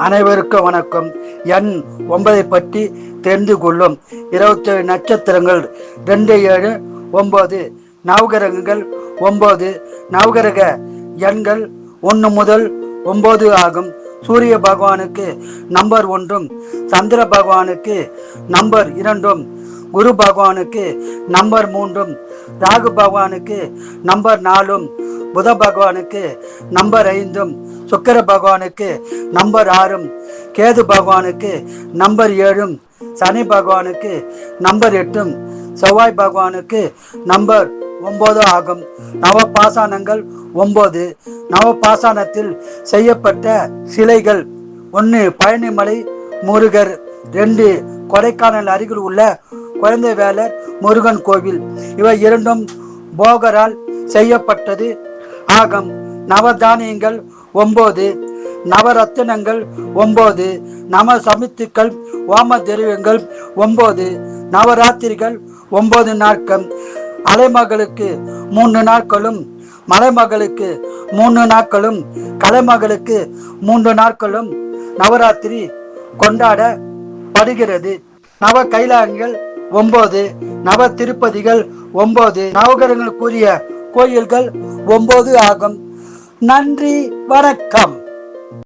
அனைவருக்கும் வணக்கம். எண் 9 பற்றி தெரிந்து கொள்ளும். 27 நட்சத்திரங்கள் 2, 7, 9 நவகிரகங்கள் 9 நவகிரக எண்கள் 1 முதல் 9 ஆகும். சூரிய பகவானுக்கு நம்பர் 1, சந்திர பகவானுக்கு நம்பர் 2, குரு பகவானுக்கு நம்பர் 3, ராகு பகவானுக்கு நம்பர் 4, புத பகவானுக்கு நம்பர் 5, சுக்கிர பகவானுக்கு நம்பர் 6, கேது பகவானுக்கு நம்பர் 7, சனி பகவானுக்கு நம்பர் 8, செவ்வாய் பகவானுக்கு நம்பர் 9 ஆகும். நவபாசானங்கள் 9. நவபாசானத்தில் செய்யப்பட்ட சிலைகள்: 1 பழனிமலை முருகர், 2 கொடைக்கானல் அருகில் உள்ள குழந்தை வேலர் முருகன் கோவில். இவை இரண்டும் போகரால் செய்யப்பட்டது ஆகும். நவதானியங்கள் 9, நவரத்தினங்கள் 9, நவ சமித்துக்கள் ஓம திரவியங்கள் 9, நவராத்திரிகள் 9 நாட்கள். அலைமகளுக்கு 3 நாட்களும், மலைமகளுக்கு 3 நாட்களும், கலைமகளுக்கு 3 நாட்களும் நவராத்திரி கொண்டாடப்படுகிறது. நவ கைலாயங்கள் 9, நவ திருப்பதிகள் 9, நவகிரகங்களுக்குரிய கோயில்கள் 9 ஆகும். நன்றி, வணக்கம்.